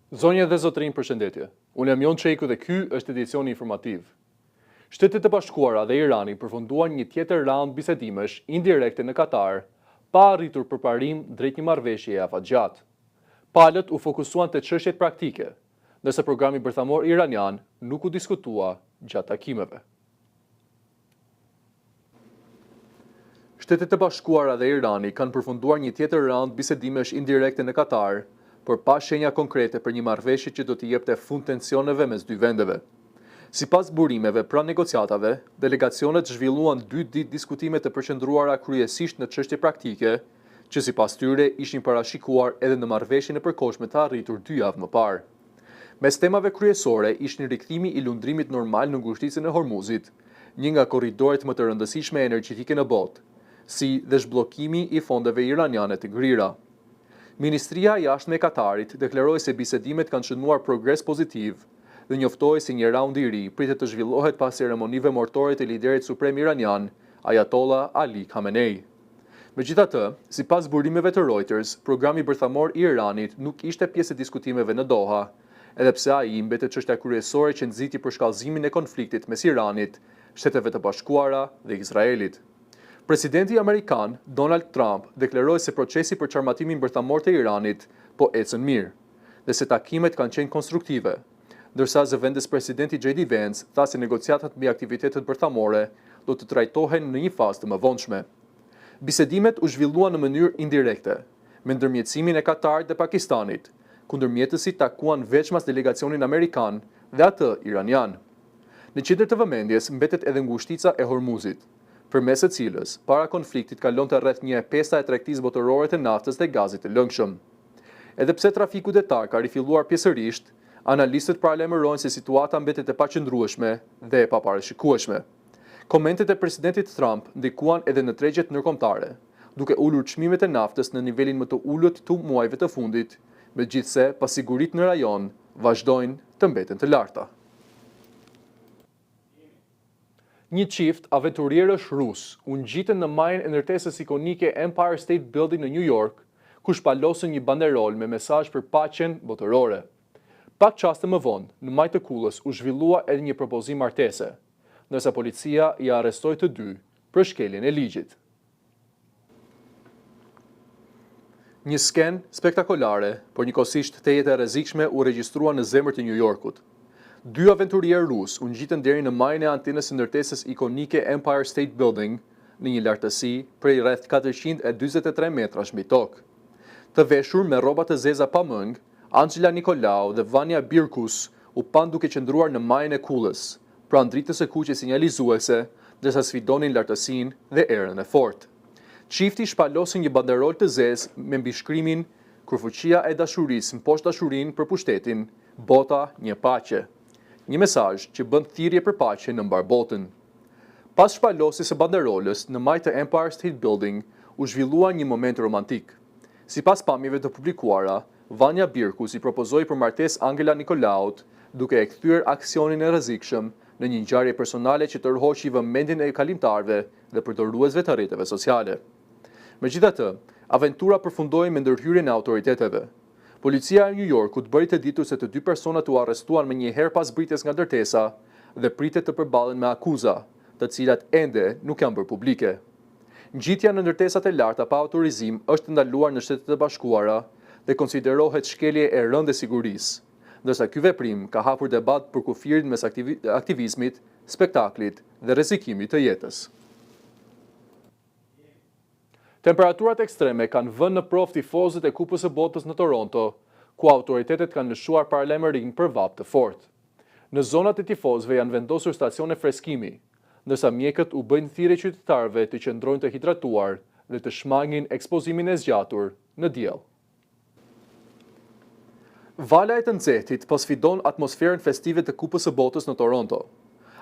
Zonja dhe zotrinj, përshëndetje. Unë jam Jon Çeku dhe ky është edicioni informativ. Shtetet e Bashkuara dhe Irani përfunduan një tjetër raund bisedimesh indirekte në Katar, pa arritur përparim drejt një marrëveshjeje afatgjatë. Palët u fokusuan te çështjet praktike, ndërsa programi bërthamor iranian nuk u diskutua gjatë takimeve. Shtetet e Bashkuara dhe Irani kanë përfunduar një tjetër raund bisedimesh indirekte në Katar, por pa shenja konkrete për një marrëveshje që do t'i jepte fund tensioneve mes dy vendeve. Sipas burimeve pranë negociatave, delegacionet zhvilluan 2 ditë diskutime të përqendruara kryesisht në çështje praktike, që sipas tyre ishin parashikuar edhe në marrëveshjen e përkohshme të arritur 2 javë më parë. Mes temave kryesore ishin rikthimi i lundrimit normal në ngushticën e Hormuzit, një nga korridoret më të rëndësishme energjetike në botë, si dhe zhbllokimi i fondeve iraniane të grira. Ministria e Jashtme e Katarit deklaroi se bisedimet kanë shënuar progres pozitiv dhe njoftoi se një raund i ri pritet të zhvillohet pas ceremonive mortore të liderit suprem iranian, Ayatollah Ali Khamenei. Megjithatë, sipas burimeve të Reuters, programi bërthamor i Iranit nuk ishte pjesë e diskutimeve në Doha, edhe pse ai mbetet çështja kryesore që nxiti për shkallëzimin e konfliktit mes Iranit, Shteteve të Bashkuara dhe Izraelit. Presidenti Amerikan, Donald Trump, deklaroi se procesi për çarmatimin bërthamor të Iranit po ecën mirë, dhe se takimet kanë qenë konstruktive, ndërsa zëvendës presidenti J.D. Vance tha se negociatat mbi aktivitetet bërthamore do të trajtohen në një fazë të mëvonshme. Bisedimet u zhvilluan në mënyrë indirekte, me ndërmjetësimin e Katarit dhe Pakistanit, ku ndërmjetësit takuan veçmas delegacionin amerikan dhe atë iranian. Në qendër të vëmendjes mbetet edhe ngushtica e Hormuzit, përmes së cilës para konfliktit kalonte rreth 1/5 e tregtisë botërore të naftës dhe gazit të lëngshëm. Edhe pse trafiku detar ka rifilluar pjesërisht, analistët paralajmërojnë se situata mbetet e paqëndrueshme dhe e paparashikueshme. Komentet e presidentit Trump ndikuan edhe në tregjet ndërkombëtare, duke ulur çmimet e naftës në nivelin më të ulët të muajve të fundit, megjithse pasiguritë në rajon vazhdojnë të mbeten të larta. Një çift aventurierësh rus u ngjitën në majën e ndërtesës ikonike Empire State Building në New York, ku shpalosën një banderol me mesazh për paqen botërore. Pak qaste më vonë, në Majë të Kullës u zhvillua edhe një propozim martese, ndërsa policia i arrestoi të dy për shkeljen e ligjit. Një sken spektakolare, por njëkohësisht tejet e rrezikshme u regjistrua në zemër të New Yorkut. 2 aventurierë rus u ngjitën deri në majën e antenës së ndërtesës ikonike Empire State Building në një lartësi prej rreth 443 metrash mbi tokë. Të veshur me rroba të zeza pa mëng, Angela Nikolau dhe Vania Birkus u pan duke qëndruar në majën e Kullës, pranë dritës së kuqe sinjalizuese, ndërsa sfidonin lartësinë dhe erën e fortë. Çifti shpalosi një banderol të zezë me mbishkrimin "Kur fuqia e dashurisë mposhtë dashurinë për pushtetin, bota një paqe". Një mesazh që bën thirrje për paqe në mbar botën. Pas shpalosjes së banderolës në majë të Empire State Building, u zhvillua një moment romantik. Sipas pamjeve të publikuara, Vania Birkus i propozoi për martesë Angela Nikolaut, duke e kthyer aksionin e rrezikshëm në një ngjarje personale që tërhoqi vëmendjen e kalimtarëve dhe përdoruesve të rrjeteve sociale. Megjithatë, aventura përfundoi me ndërhyrjen e autoriteteve. Policia e New Yorkut bëri të ditur se të 2 personat u arrestuan më njëherë pas britjes nga ndërtesa dhe pritet të përballen me akuza, të cilat ende nuk janë bërë publike. Ngjitja në ndërtesat e larta pa autorizim është ndaluar në Shtetet e Bashkuara dhe konsiderohet shkelje e rëndë e sigurisë, ndërsa ky veprim ka hapur debat për kufirin mes aktivizmit, spektaklit dhe rrezikimit të jetës. Temperaturat ekstreme kanë vënë në provë tifozët e Kupës së Botës në Toronto, ku autoritetet kanë lëshuar paralajmërim për vap të fortë. Në zonat e tifozëve janë vendosur stacione freskimi, ndërsa mjekët u bëjnë thirrje qytetarëve të qëndrojnë të hidratuar dhe të shmangin ekspozimin e zgjatur në diell. Vala e të nxehtit po sfidon atmosferën festive të Kupës së Botës në Toronto.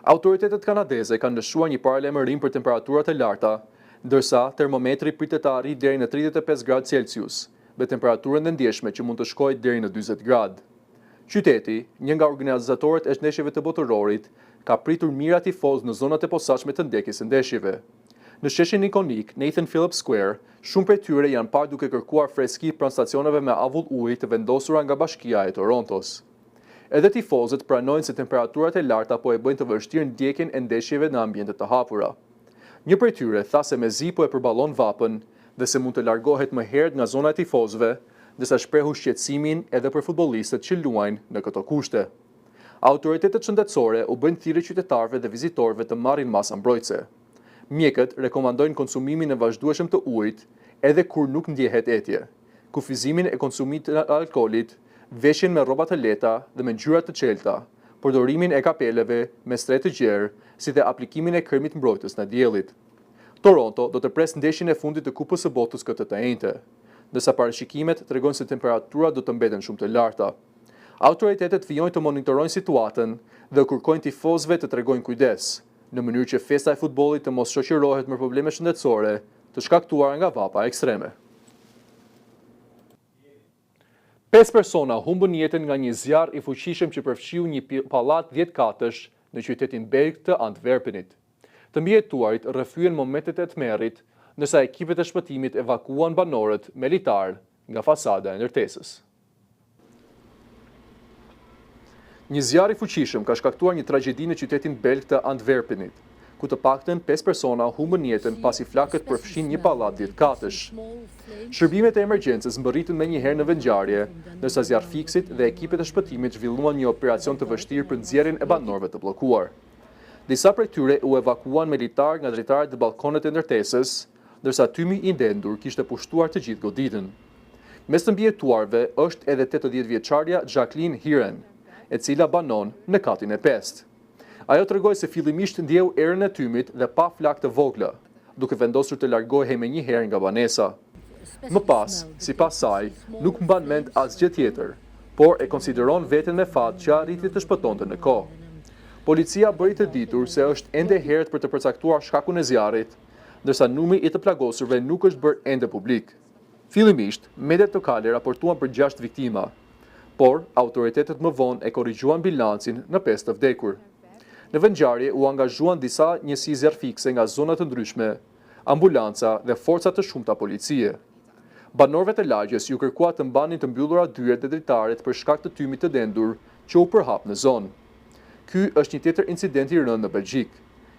Autoritetet kanadeze kanë lëshuar një paralajmërim për temperaturat e larta, ndërsa termometri pritet të arrijë deri në 35 gradë Celsius, me temperaturën e ndjeshme që mund të shkojë deri në 40 gradë. Qyteti, një nga organizatorët e ndeshjeve të botërorit, ka pritur mira tifoz në zonat e posaçme të ndekjes së ndeshjeve. Në sheshin ikonik Nathan Phillips Square, shumë prej tyre janë parë duke kërkuar freski pranë stacioneve me avull uji të vendosura nga Bashkia e Torontos. Edhe tifozët pranojnë se temperaturat e larta po e bëjnë të vështirë ndjekjen e ndeshjeve në ambiente të hapura. Një prej tyre tha se mezi po e përballon vapën dhe se mund të largohet më herët nga zona e tifozëve, ndërsa shprehu shqetësimin edhe për futbollistët që luajnë në këto kushte. Autoritetet shëndetësore u bëjnë thirrje qytetarëve dhe vizitorëve të marrin masa mbrojtëse. Mjekët rekomandojnë konsumimin e vazhdueshëm të ujit edhe kur nuk ndjehet etje, kufizimin e konsumit të alkoolit, veshjen me rroba të lehta dhe me ngjyra të çelta, përdorimin e kapeleve me stre të gjerë, si dhe aplikimin e kremit mbrojtës në diellit. Toronto do të pres ndeshjen e fundit të Kupës së Botës këtë të enjte, ndërsa parashikimet tregojnë se temperaturat do të mbeten shumë të larta. Autoritetet vijojnë të monitorojnë situatën dhe kërkojnë tifozëve të tregojnë kujdes, në mënyrë që festa e futbollit të mos shoqërohet me probleme shëndetësore të shkaktuara nga vapa ekstreme. 5 persona humbën jetën nga një zjarr i fuqishëm që përfshiu një pallat 10 katësh në qytetin Berg të Antwerpenit. Të mbijetuarit rrëfyen momentet e tmerrit, ndërsa ekipet e shpëtimit evakuan banorët me litar nga fasada e ndërtesës. Një zjarr i fuqishëm ka shkaktuar një tragjedi në qytetin Berg të Antwerpenit, ku të paktën 5 persona humbën jetën pasi flakët përfshin një pallat 10 katësh. Shërbimet e emergjencës mbërritën menjëherë në vendngjarje, ndërsa zjarrfikësit dhe ekipet e shpëtimit zhvilluan një operacion të vështirë për nxjerrjen e banorëve të bllokuar. Disa prej tyre u evakuan me litar nga drejtarët e ballkonet e ndërtesës, ndërsa tymi i ndendur kishte pushtuar të gjithë goditën. Mes të mbijetuarve është edhe 80 vjeçarja Jacqueline Hiren, e cila banon në katin e 5. Ajo tregoi se fillimisht ndjeu erën e tymit dhe pa flakë të vogla, duke vendosur të largohej menjëherë nga banesa. Më pas, sipas saj, nuk mban mend asgjë tjetër, por e konsideron veten me fat që arriti të shpëtonte në kohë. Policia bëri të ditur se është ende herët për të përcaktuar shkakun e zjarrit, ndërsa numri i të plagosurve nuk është bërë ende publik. Fillimisht, mediat lokale raportuan për 6 viktima, por autoritetet më vonë e korrigjuan bilancin në 5 të vdekur. Në vendngjarje u angazhuan disa njësi zjarrfikse nga zona të ndryshme, ambulanca dhe forca të shumta policie. Banorëve të lagjes ju kërkua të mbanin të mbyllura dyert dhe dritaret për shkak të tymit të dendur që u përhap në zonë. Ky është një tjetër incident i rënd në Belgjik,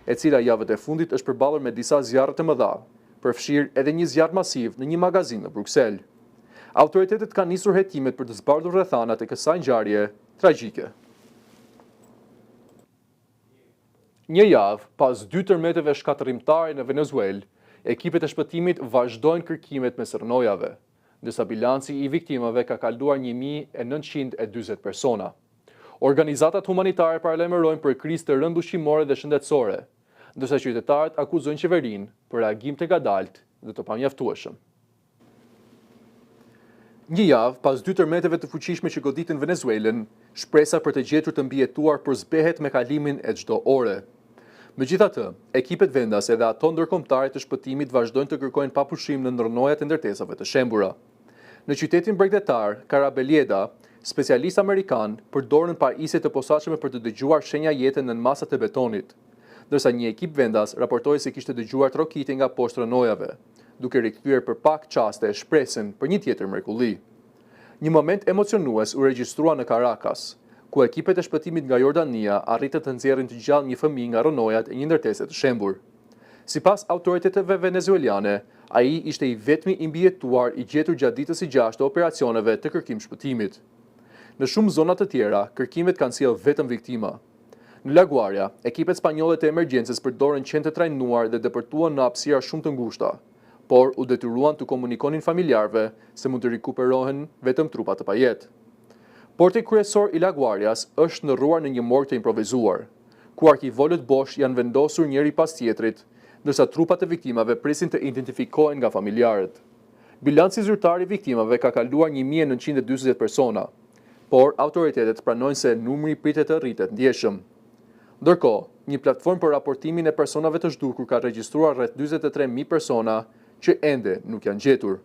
e cila javët e fundit është përballur me disa zjarre të mëdha, përfshirë edhe një zjarr masiv në një magazin në Bruksel. Autoritetet kanë nisur hetimet për të zbardhur rrethanat e kësaj ngjarje tragjike. Një javë pas 2 tërmeteve shkatërrimtare në Venezuelë, ekipet e shpëtimit vazhdojnë kërkimet mes rrënojave, ndërsa bilanci i viktimave ka kaluar 1940 persona. Organizatat humanitare paralajmërojnë për krizë të rëndë ushqimore dhe shëndetësore, ndërsa qytetarët akuzojnë qeverinë për reagim të ngadalt dhe të pamjaftueshëm. Një javë pas 2 tërmeteve të fuqishme që goditën Venezuelën, shpresa për të gjetur të mbijetuar përzbehet me kalimin e çdo ore. Megjithatë, ekipet vendase dhe ato ndërkombëtare të shpëtimit vazhdojnë të kërkojnë papushim në ndërrojat e ndërtesave të shembura. Në qytetin bregdetar Carabelieda, specialistë amerikan përdorën pajisje të posaçme për të dëgjuar shenja jete në masat e betonit, ndërsa një ekip vendas raportoi se kishte dëgjuar trokitje nga poshtë rrënojave, duke rikthyer për pak çaste shpresën për një tjetër mrekulli. Një moment emocionues u regjistrua në Caracas, ku ekipet e shpëtimit nga Jordania arritën të nxjerrin të gjallë një fëmijë nga rrënojat e një ndërtese të shembur. Sipas autoriteteve venezueliane, ai ishte i vetmi i mbijetuar i gjetur gjatë ditës së 6 të operacioneve të kërkim shpëtimit. Në shumë zona të tjera, kërkimet kanë sjellë vetëm viktima. Në La Guaria, ekipet spanjolle të emergjencës përdorën qenë të trajnuar dhe depërtuan në hapësira shumë të ngushta, por u detyruan të komunikonin familjarve se mund të rikuperohen vetëm trupa të pajet. Porti kryesor i La Guarias është ndërruar në një morg të improvizuar, ku arkivolët bosh janë vendosur njëri pas tjetrit, ndërsa trupat e viktimave presin të identifikohen nga familjarët. Bilanci zyrtar i viktimave ka kaluar 1940 persona, por autoritetet pranojnë se numri pritet të rritet ndjeshëm. Ndërkohë, një platformë për raportimin e personave të zhdukur ka regjistruar rreth 43.000 persona që ende nuk janë gjetur.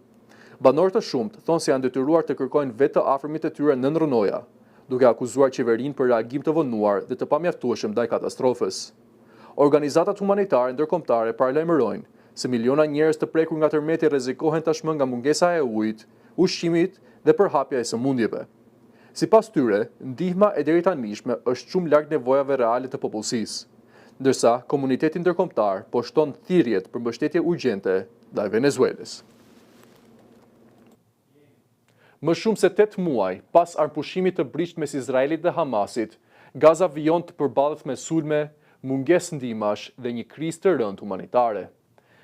Banorët të shumt thonë se janë detyruar të kërkojnë vetë të afërmit e tyre nën rrënoja, duke akuzuar qeverinë për reagim të vonuar dhe të pamjaftueshëm ndaj katastrofës. Organizatat humanitare ndërkombëtare paralajmërojnë se miliona njerëz të prekur nga tërmeti rrezikohen tashmë nga mungesa e ujit, ushqimit dhe përhapja e sëmundjeve. Sipas tyre, ndihma e deritanishme është shumë larg nevojave reale të popullsisë, ndërsa komuniteti ndërkombëtar po shton thirrjet për mbështetje urgjente ndaj Venezuelës. Më shumë se 8 muaj pas armpushimit të brisht mes Izraelit dhe Hamasit, Gaza vijon të përballet me sulme, mungesë ndihmash dhe një krizë të rëndë humanitare.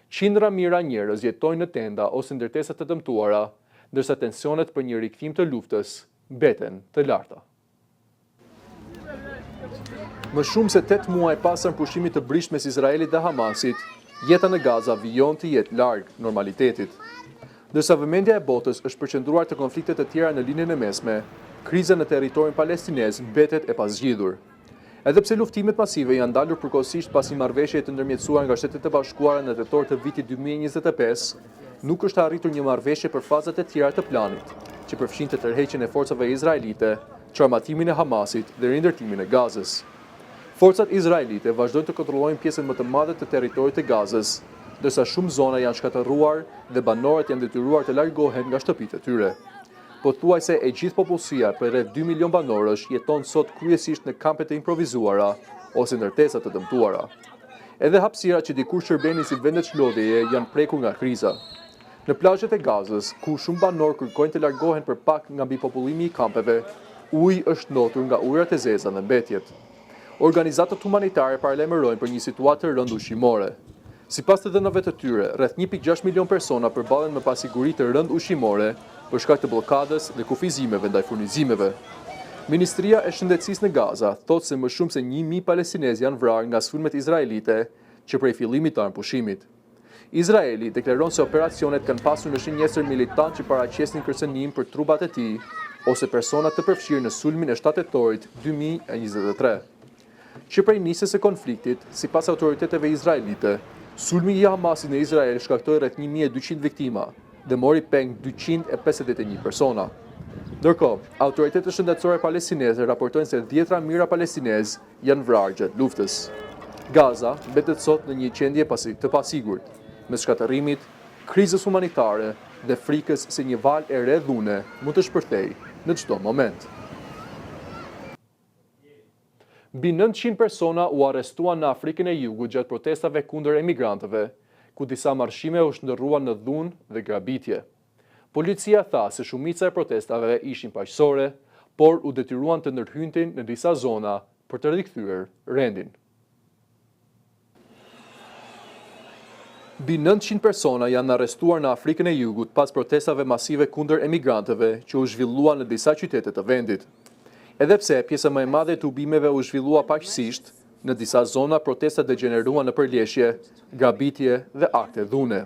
Qindra mijëra njerëz jetojnë në tenda ose ndërtesa të dëmtuara, ndërsa tensionet për një rikthim të luftës mbeten të larta. Më shumë se 8 muaj pas armpushimit të brisht mes Izraelit dhe Hamasit, jeta në Gaza vijon të jetë larg normalitetit. Ndërsa vëmendja e botës është përqendruar te konfliktet të tjera në linjën e mesme, kriza në territorin palestinez mbetet e pazgjidhur. Edhe pse luftimet masive janë ndalur përkohësisht pas një marrëveshjeje të ndërmjetësuar nga Shtetet e Bashkuara në tetor të vitit 2025, nuk është arritur një marrëveshje për fazat e tjera të planit, që përfshinte tërheqjen e forcave izraelite, çarmatimin e Hamasit dhe rindërtimin e Gazës. Forcat izraelite vazhdojnë të kontrollojnë pjesën më të madhe të territorit të Gazës, ndërsa shumë zona janë shkatërruar dhe banorët janë detyruar të largohen nga shtëpitë e tyre. Pothuajse e gjithë popullsia për rreth 2 milion banorësh jeton sot kryesisht në kampe të improvisuara ose ndërtesa të dëmtuara. Edhe hapësirat që dikur shërbenin si vende çlodheje janë prekur nga kriza. Në plazhet e Gazës, ku shumë banorë kërkojnë të largohen për pak nga mbipopulimi i kampeve, uji është ndotur nga ujërat e zeza në mbetjet. Organizatat humanitare paralajmërojnë për një situatë të rëndë ushqimore. Sipas të dhënave të tyre, rreth 1.6 milion persona përballen me pasiguri të rëndë ushqimore për shkak të bllokadës dhe kufizimeve ndaj furnizimeve. Ministria e Shëndetësisë në Gaza thotë se më shumë se 1.000 palestinezë janë vrarë nga sulmet izraelite që prej fillimit të armpushimit. Izraeli deklaron se operacionet kanë pasur në shënjesër militant që paraqesin kërcënim për trupat e tij ose persona të përfshirë në sulmin e 7 tetorit 2023. Që prej nisjes së konfliktit, sipas autoriteteve izraelite, sulmi i Hamasit në Izrael shkaktoi rreth 1200 viktima dhe mori peng 251 persona. Ndërkohë, autoritetet shëndetësore palestineze raportojnë se 10 mijëra palestinezë janë vrarë gjatë luftës. Gaza mbetet sot në një qendje të pasigurt, mes shkatërimit, krizës humanitare dhe frikës se një valë e re dhune mund të shpërthejë në çdo moment. Mbi 900 persona u arrestuan në Afrikën e Jugut gjatë protestave kundër emigrantëve, ku disa marshime u shndërruan në dhunë dhe grabitje. Policia tha se shumica e protestave ishin paqësore, por u detyruan të ndërhynte në disa zona për të rikthyer rendin. Mbi 900 persona janë arrestuar në Afrikën e Jugut pas protestave masive kundër emigrantëve që u zhvilluan në disa qytete të vendit. Edhe pse pjesa më e madhe e tubimeve u zhvillua paqësisht, në disa zona protestat degeneruan në përleshje, grabitje dhe akte dhune.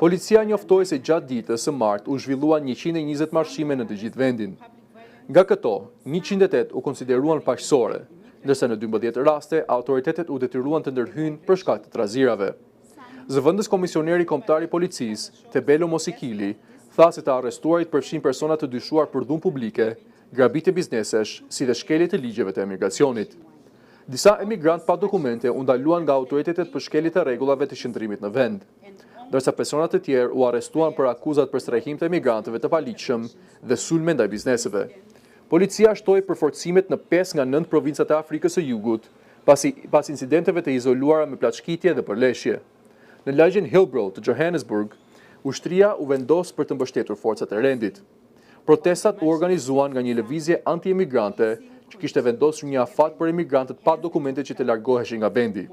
Policia njoftoi se gjatë ditës së martë u zhvilluan 120 marshime në të gjithë vendin. Nga këto, 108 u konsideruan paqësore, ndërsa në 12 raste autoritetet u detyruan të ndërhyjnë për shkak të trazirave. Zëvendës komisioneri kombëtar i policisë, Tebelo Mosikili, tha se të arrestuarit përfshin persona të dyshuar për dhunë publike, grabitje biznesesh, si dhe shkelje të ligjeve të emigracionit. Disa emigrant pa dokumente u ndaluan nga autoritetet për shkelje të rregullave të qëndrimit në vend, ndërsa personat të tjerë u arrestuan për akuzat për strehim të emigrantëve të paligjshëm dhe sulme ndaj bizneseve. Policia shtoi përforcimet në 5 nga 9 provincat e Afrikës së Jugut, pas incidenteve të izoluara me plaçkitje dhe përleshje. Në lagjen Hillbrow të Johannesburg, ushtria u vendos për të mbështetur forcat e rendit. Protestat u organizuan nga një lëvizje anti-emigrante që kishte vendosur një afat për emigrantët pa dokumente që të largoheshin nga vendi.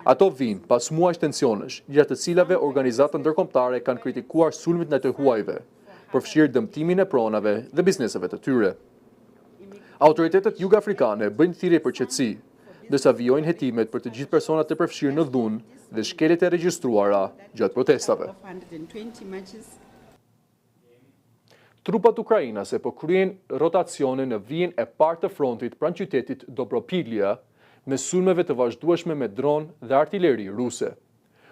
Ato vijnë pas muajsh tensionesh, gjatë të cilave organizata ndërkombëtare kanë kritikuar sulmit ndaj të huajve, përfshirë dëmtimin e pronave dhe bizneseve të tyre. Autoritetet jugafrikane bëjnë thirrje për qetësi, ndërsa vijojnë hetimet për të gjithë personat të përfshirë në dhunë dhe shkeljet e regjistruara gjatë protestave. Trupat ukrainase po kryen rotacione në vijën e parë të frontit pranë qytetit Dobropiglia, me sulmeve të vazhdueshme me dron dhe artileri ruse.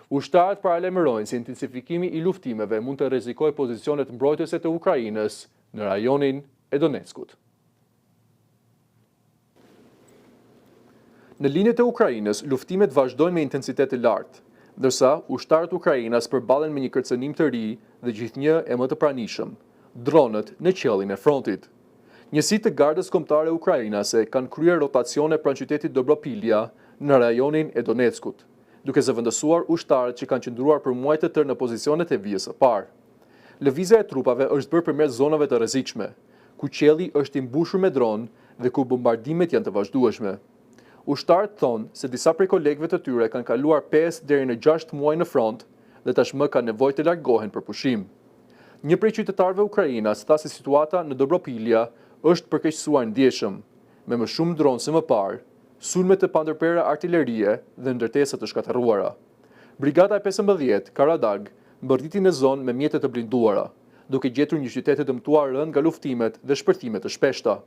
Ushtarët paralajmërojnë se intensifikimi i luftimeve mund të rrezikojë pozicionet mbrojtëse të Ukrainës në rajonin e Donetskut. Në linjet e Ukrainës, luftimet vazhdojnë me intensitet të lartë. ndërsa ushtarët Ukrainas përballen me një kërcënim të ri dhe gjithnjë e më të pranishëm, dronët në qiellin e frontit. Njësitë të gardës kombëtare ukrainase kanë kryer rotacione pranë qytetit Dobropilja në rajonin e Donetskut, duke zëvendësuar ushtarët që kanë qëndruar për muaj të tërë në pozicionet e vijës së parë. Lëvizja e trupave është bërë përmes zonave të rrezikshme, ku qielli është i mbushur me dronë dhe ku bombardimet janë të vazhdueshme. Ushtarët thonë se disa prej kolegëve të tyre kanë kaluar 5 deri në 6 muaj në front dhe tashmë kanë nevojë të largohen për pushim. Një prej qytetarëve ukrainas tha se situata në Dobropilja është përkeqësuar ndjeshëm, me më shumë dronë se më parë, sulme të pandërprera artillerie dhe ndërtesa të shkatërruara. Brigada e 15 Karadag mbërriti në zonë me mjete të blinduara, duke gjetur një qytet të dëmtuar rënd nga luftimet dhe shpërthime të shpeshta.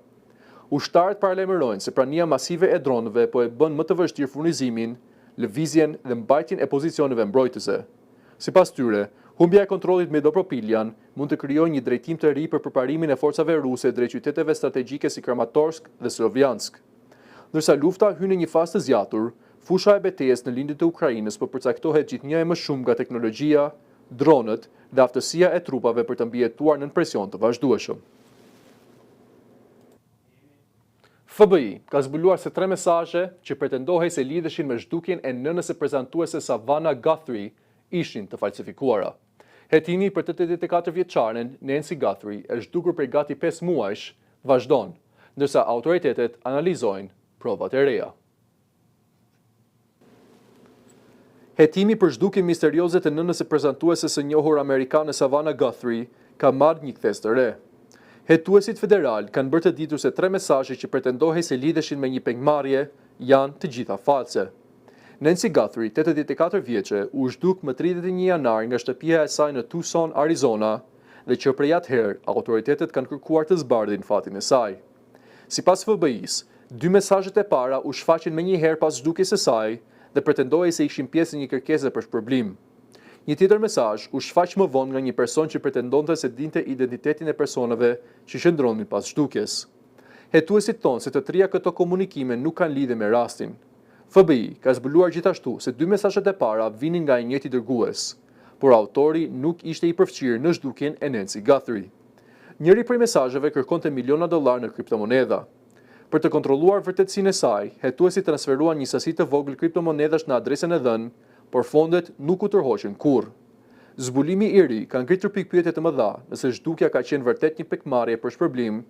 Ushtarët paralajmërojnë se prania masive e dronëve po e bën më të vështirë furnizimin, lëvizjen dhe mbajtjen e pozicioneve mbrojtëse. Sipas tyre, humbja e kontrollit me Dobropiljan mund të krijojë një drejtim të ri për përparimin e forcave ruse drejt qyteteve strategjike si Kramatorsk dhe Slovjansk. Ndërsa lufta hyn në një fazë të zgjatur, fusha e betejës në lindjet e Ukrainës po përcaktohet gjithnjë e më shumë nga teknologjia, dronët dhe aftësia e trupave për të mbijetuar nën presion të vazhdueshëm. FBI ka zbuluar se 3 mesazhe që pretendohej se lidheshin me zhdukjen e nënës së prezantuese Savannah Guthrie ishin të falsifikuara. Hetimi për të 84 vjeçaren Nancy Guthrie e zhdukur prej gati 5 muajsh vazhdon, ndërsa autoritetet analizojnë provat e reja. Hetimi për zhdukjen misterioze të nënës së prezantuese së njohur amerikane Savannah Guthrie ka marrë një kthes të re. Hetuesit federal kanë bërë të ditur se 3 mesazhe që pretendohej se lidheshin me një pengmarrje janë të gjitha false. Nancy Guthrie, 84 vjeçe, u zhduk më 31 janar nga shtëpia e saj në Tucson, Arizona, dhe që prej atëherë autoritetet kanë kërkuar të zbardhin fatin e saj. Sipas FBI-s, 2 mesazhet e para u shfaqen menjëherë pas zhdukjes së saj dhe pretendohej se ishin pjesë e një kërkese për shpërblim. Një tjetër mesazh u shfaq më vonë nga një person që pretendonte se dinte identitetin e personave që qëndronin pas zhdukjes. Hetuesit thonë se të trija këto komunikime nuk kanë lidhje me rastin. FBI ka zbuluar gjithashtu se 2 mesazhet e para vinin nga i njëjti dërgues, por autori nuk ishte i përfshirë në zhdukjen e Nancy Guthrie. Njëri prej mesazheve kërkonte miliona dollar në kriptomonedha. Për të kontrolluar vërtetësinë e saj, hetuesit transferuan një sasi të vogël kriptomonedash në adresën e dhënë, por fondet nuk u tërhoqën kurrë. Zbulimi i ri ka ngritur pikpyetje të mëdha nëse zhdukja ka qenë vërtet një pekmarrje për shpërblim,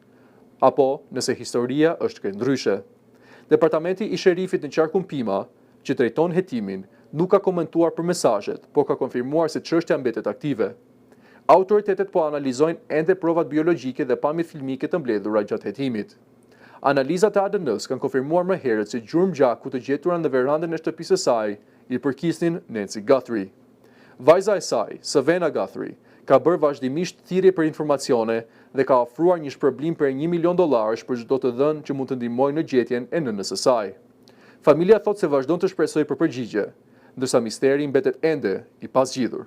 apo nëse historia është krejt ndryshe. Departamenti i sherifit në qarkun Pima, që drejton hetimin, nuk ka komentuar për mesazhet, por ka konfirmuar se çështja mbetet aktive. Autoritetet po analizojnë ende provat biologjike dhe pamjet filmike të mbledhura gjatë hetimit. Analizat e ADN-s kanë konfirmuar më herët se gjurmë-gjaku të gjetura në verandën e shtëpisë së saj i përkisnin Nancy Guthrie. Vajza e saj, Savannah Guthrie, ka bërë vazhdimisht thirrje për informacione dhe ka ofruar një shpërblim për $1 milion për çdo të dhënë që mund të ndihmojë në gjetjen e nënës së saj. Familja thotë se vazhdon të shpresojë për përgjigje, ndërsa misteri mbetet ende i pazgjidhur.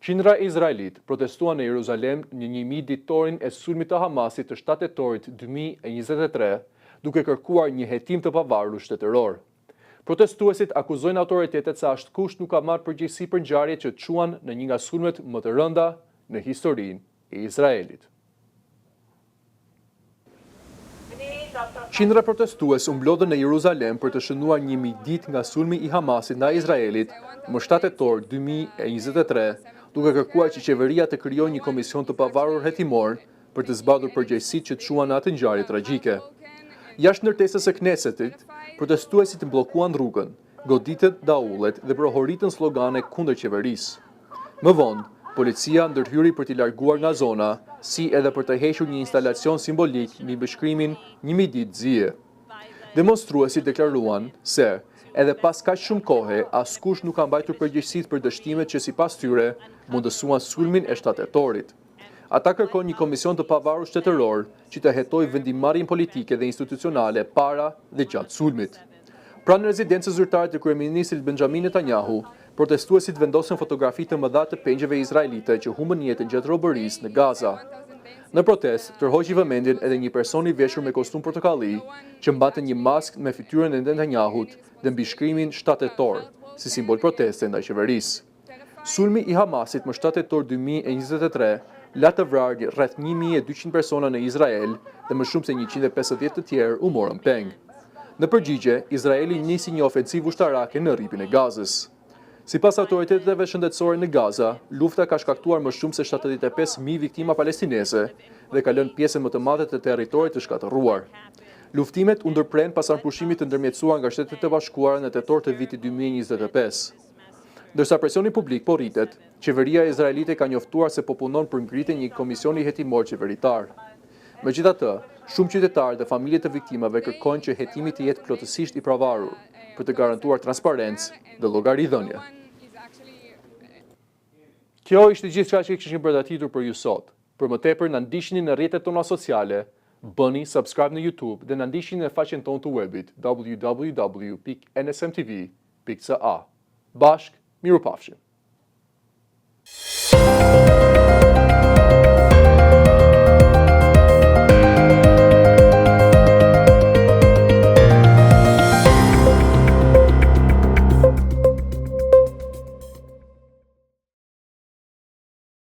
Qindra izraelit protestuan në Jeruzalem në 1.000 ditorin e sulmit të Hamasit të 7 tetorit 2023, duke kërkuar një hetim të pavarur shtetëror. Protestuesit akuzojnë autoritetet se ashtkush nuk ka marrë përgjegjësi për ngjarjet që çuan në një nga sulmet më të rënda në historinë e Izraelit. Qindra protestues u mblodhen në Jeruzalem për të shënuar 1.000 ditë nga sulmi i Hamasit ndaj Izraelit më 7 tetor 2023, duke kërkuar që qeveria të krijojë një komision të pavarur hetimor për të zbardhur përgjegjësitë që çuan në atë ngjarje tragjike. Jashtë ndërtesës së Knesetit, protestuesit bllokuan rrugën, goditën daullet dhe prohoritën slogane kundër qeverisë. Më vonë, policia ndërhyri për t'i larguar nga zona, si edhe për të hequr një instalacion simbolik mbi bashkrimin 1.000 ditë zije. Demonstruesit deklaruan se, edhe pas kaq shumë kohe, askush nuk ka mbajtur përgjegjësitë për dështimet që sipas tyre mundësuan sulmin e 7 tetorit. Ata kërkojnë një komision të pavarur shtetëror që të hetojë vendimarrjen politike dhe institucionale para dhe gjatë sulmit. Pranë rezidencës zyrtare të kryeministrit Benjamin Netanyahu, protestuesit vendosën fotografi të mëdha të pengjeve izraelite që humbën jetën gjatë robërisë në Gaza. Në protest, tërhoqi vëmendjen edhe një person I veshur me kostum portokalli që mbante një maskë me fytyrën e Netanyahut dhe mbi shkrimin 7 tetor, si simbol proteste ndaj qeverisë. Sulmi I Hamasit më 7 tetor 2023 la të vrarë rreth 1200 persona në Izrael dhe më shumë se 150 të tjerë u morën peng. Në përgjigje, Izraeli nisi një ofensivë ushtarake në rripin e Gazës. Sipas autoriteteve shëndetësore në Gaza, lufta ka shkaktuar më shumë se 75.000 viktima palestinese dhe ka lënë pjesën më të madhe të territorit të shkatërruar. Luftimet u ndërpren pas pushimit të ndërmjetësuar nga Shtetet e Bashkuara në tetor të vitit 2025. Ndërsa presioni publik po rritet, qeveria izraelite ka njoftuar se po punon për ngritjen një komisioni hetimor qeveritar. Megjithatë, shumë qytetarë dhe familjet të viktimave kërkojnë që hetimi të jetë plotësisht I pravarur, për të garantuar transparencë dhe llogaridhënie. Kjo ishte gjithçka që kishim përgatitur për ju sot. Për më tepër na ndiqni në rrjetet tona sociale, bëni subscribe në YouTube dhe na ndiqni në faqen tonë të webit www.nsmtv.ca. Bashk, mirupafshim.